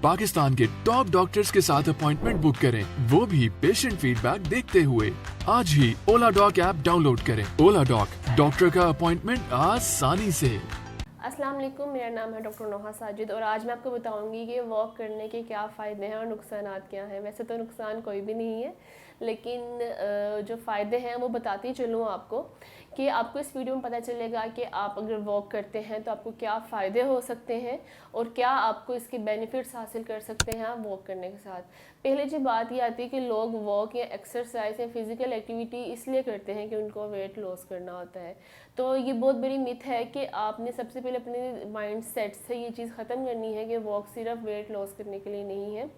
पाकिस्तान के top doctors के साथ अपॉइंटमेंट बुक करें, वो भी पेशेंट फीडबैक देखते हुए। आज ही ओला डॉक ऐप डाउनलोड करें। ओला डॉक, डॉक्टर का अपॉइंटमेंट आसानी से। अस्सलाम वालेकुम, मेरा नाम है डॉक्टर नोहा साजिद और आज मैं आपको बताऊंगी कि वॉक करने के क्या फ़ायदे हैं और नुकसान क्या हैं। वैसे तो नुकसान कोई भी नहीं है, लेकिन जो फ़ायदे हैं वो बताती चलूँ आपको कि आपको इस वीडियो में पता चलेगा कि आप अगर वॉक करते हैं तो आपको क्या फ़ायदे हो सकते हैं और क्या आपको इसके बेनिफिट्स हासिल कर सकते हैं आप वॉक करने के साथ। पहले जो बात ये आती है कि लोग वॉक या एक्सरसाइज या फिज़िकल एक्टिविटी इसलिए करते हैं कि उनको वेट लॉस करना होता है। तो ये बहुत बड़ी मिथ है कि आपने सबसे पहले अपने माइंड सेट से ये चीज़ ख़त्म करनी है कि वॉक सिर्फ वेट लॉस करने के लिए नहीं है।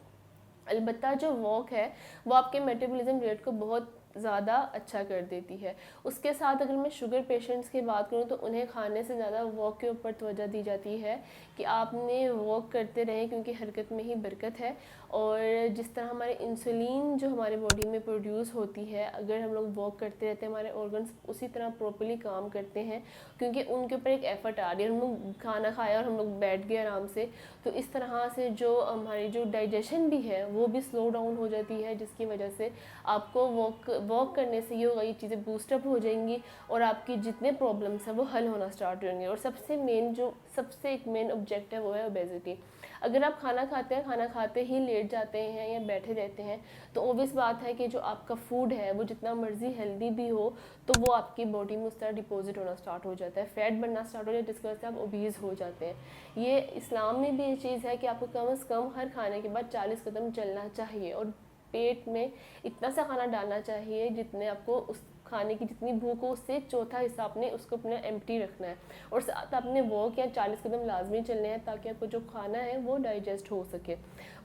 अलबत्ता जो वॉक है वो आपके मेटाबॉलिज्म रेट को बहुत ज़्यादा अच्छा कर देती है। उसके साथ अगर मैं शुगर पेशेंट्स की बात करूँ तो उन्हें खाने से ज़्यादा वॉक के ऊपर तवज्जो दी जाती है कि आपने वॉक करते रहें, क्योंकि हरकत में ही बरकत है। और जिस तरह हमारे इंसुलिन जो हमारे बॉडी में प्रोड्यूस होती है, अगर हम लोग वॉक करते रहते हैं हमारे ऑर्गन्स उसी तरह प्रॉपर्ली काम करते हैं, क्योंकि उनके ऊपर एक एफर्ट आ रही है। हम लोग खाना खाया और हम लोग बैठ गए आराम से, तो इस तरह से जो हमारी जो डाइजेशन भी है वो भी स्लो डाउन हो जाती है, जिसकी वजह से आपको वॉक करने से ये होगा, ये चीज़ें बूस्टअप हो जाएंगी और आपकी जितने प्रॉब्लम्स हैं वो हल होना स्टार्ट होंगे। और सबसे एक मेन ऑब्जेक्ट है वो है ओबेसिटी। अगर आप खाना खाते ही लेट जाते हैं या बैठे रहते हैं तो ऑब्वियस बात है कि जो आपका फूड है वो जितना मर्जी हेल्दी भी हो तो वो आपकी बॉडी में उस तरह डिपॉजिट होना स्टार्ट हो जाता है, फैट बनना स्टार्ट हो जाता है, जिसकी वजह से आप ओबीज हो जाते हैं। ये इस्लाम में भी ये चीज़ है कि आपको कम से कम हर खाने के बाद 40 कदम चलना चाहिए और पेट में इतना सा खाना डालना चाहिए जितने आपको उस खाने की जितनी भूख हो उससे चौथा हिस्सा आपने उसको अपना एम्प्टी रखना है। और साथ आपने वॉक या 40 कदम लाजमी चलने हैं ताकि आपको जो खाना है वो डाइजेस्ट हो सके।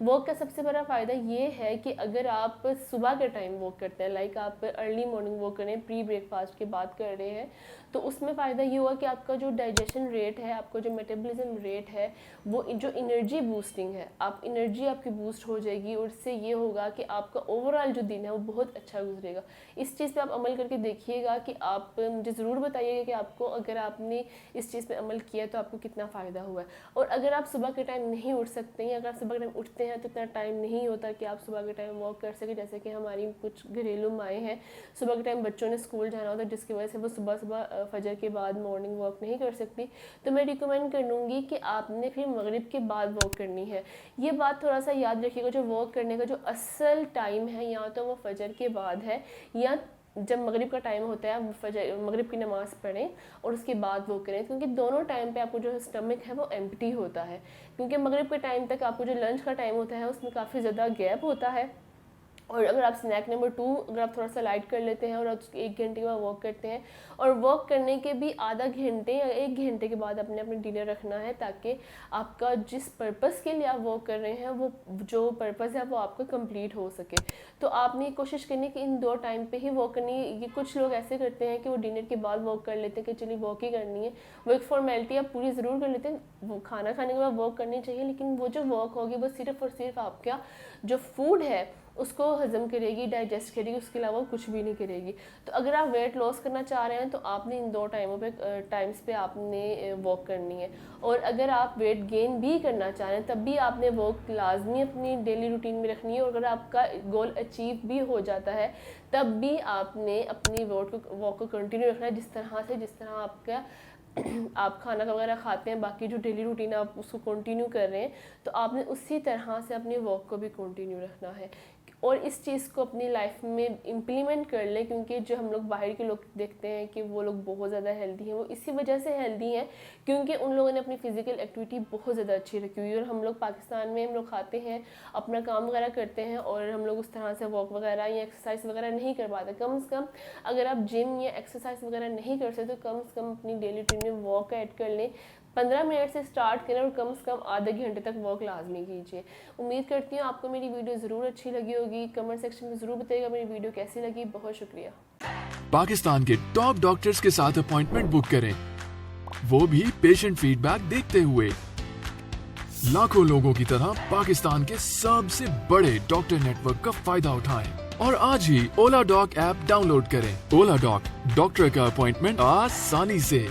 वॉक का सबसे बड़ा फ़ायदा ये है कि अगर आप सुबह के टाइम वॉक करते हैं, लाइक आप अर्ली मॉर्निंग वॉक करें, प्री ब्रेकफास्ट की बात कर रहे हैं, तो उसमें फ़ायदा ये हुआ कि आपका जो डाइजेशन रेट है, आपका जो मेटाबॉलिज्म रेट है, वो जो एनर्जी बूस्टिंग है, एनर्जी आपकी बूस्ट हो जाएगी और इससे ये होगा कि आपका ओवरऑल जो दिन है वो बहुत अच्छा गुजरेगा। इस चीज़ पे आप अमल करके देखिएगा कि आप मुझे ज़रूर बताइएगा कि आपको अगर आपने इस चीज़ पे अमल किया तो आपको कितना फ़ायदा हुआ है। और अगर आप सुबह के टाइम नहीं उठ सकते हैं, अगर आप सुबह के टाइम उठते हैं तो इतना टाइम नहीं होता कि आप सुबह के टाइम वॉक कर सकें, जैसे कि हमारी कुछ घरेलू माएँ हैं, सुबह के टाइम बच्चों ने स्कूल जाना होता है जिसकी वजह से वो सुबह फजर के बाद मॉर्निंग वॉक नहीं कर सकती, तो मैं रिकमेंड करूँगी कि आपने फिर मगरिब के बाद वॉक करनी है। ये बात थोड़ा सा याद रखिएगा, जो वॉक करने का जो असल टाइम है या तो वो फजर के बाद है या जब मगरिब का टाइम होता है आप मगरिब की नमाज़ पढ़ें और उसके बाद वो करें, क्योंकि दोनों टाइम पे आपको जो स्टमक है वो एम्प्टी होता है। क्योंकि मगरिब के टाइम तक आपको जो लंच का टाइम होता है उसमें काफ़ी ज़्यादा गैप होता है। और अगर आप स्नैक नंबर 2 अगर आप थोड़ा सा लाइट कर लेते हैं और आप 1 घंटे के बाद वॉक करते हैं, और वॉक करने के भी आधा घंटे या 1 घंटे के बाद अपने डिनर रखना है, ताकि आपका जिस पर्पज़ के लिए आप वॉक कर रहे हैं वो जो पर्पज़ है वो आपका कंप्लीट हो सके। तो आपने कोशिश करनी कि इन 2 टाइम पे ही वॉक करनी है। ये कुछ लोग ऐसे करते हैं कि वो डिनर के बाद वॉक कर लेते हैं कि चलिए वॉक ही करनी है, वो एक फॉर्मेलिटी आप पूरी ज़रूर कर लेते हैं, वो खाना खाने के बाद वॉक करनी चाहिए, लेकिन वो जो वॉक होगी वो सिर्फ़ और सिर्फ आपका जो फूड है उसको हजम करेगी, डाइजेस्ट करेगी, उसके अलावा कुछ भी नहीं करेगी। तो अगर आप वेट लॉस करना चाह रहे हैं तो आपने इन 2 टाइम्स पे आपने वॉक करनी है। और अगर आप वेट गेन भी करना चाह रहे हैं तब भी आपने वॉक लाजमी अपनी डेली रूटीन में रखनी है। और अगर आपका गोल अचीव भी हो जाता है तब भी आपने अपनी वॉक को कंटिन्यू रखना है, जिस तरह आपका आप खाना वगैरह खाते हैं, बाकी जो डेली रूटीन आप उसको कंटिन्यू कर रहे हैं, तो आपने उसी तरह से अपनी वॉक को भी कंटिन्यू रखना है और इस चीज़ को अपनी लाइफ में इम्प्लीमेंट कर लें। क्योंकि जो हम लोग बाहर के लोग देखते हैं कि वो लोग बहुत ज़्यादा हेल्दी हैं, वो इसी वजह से हेल्दी हैं क्योंकि उन लोगों ने अपनी फ़िज़िकल एक्टिविटी बहुत ज़्यादा अच्छी रखी हुई है। और हम लोग पाकिस्तान में हम लोग खाते हैं, अपना काम वगैरह करते हैं और हम लोग उस तरह से वॉक वगैरह या एक्सरसाइज वगैरह नहीं कर पाते। कम से कम अगर आप जिम या एक्सरसाइज वगैरह नहीं कर सकते तो कम से कम अपनी डेली रूटीन में वॉक ऐड कर लें। 15 मिनट से स्टार्ट करें और कम से कम आधे घंटे तक वॉक लाजमी कीजिए। उम्मीद करती हूँ आपको मेरी वीडियो ज़रूर अच्छी लगी होगी। कमेंट सेक्शन में ज़रूर बताइएगा मेरी वीडियो कैसी लगी। बहुत शुक्रिया। पाकिस्तान के टॉप डॉक्टर्स के साथ अपॉइंटमेंट बुक करें, वो भी पेशेंट फीडबैक देखते हुए। लाखों लोगों की तरह पाकिस्तान के सबसे बड़े डॉक्टर नेटवर्क का फायदा उठाएं और आज ही ओला डॉक ऐप डाउनलोड करें। ओला डॉक, डॉक्टर का अपॉइंटमेंट आसानी से।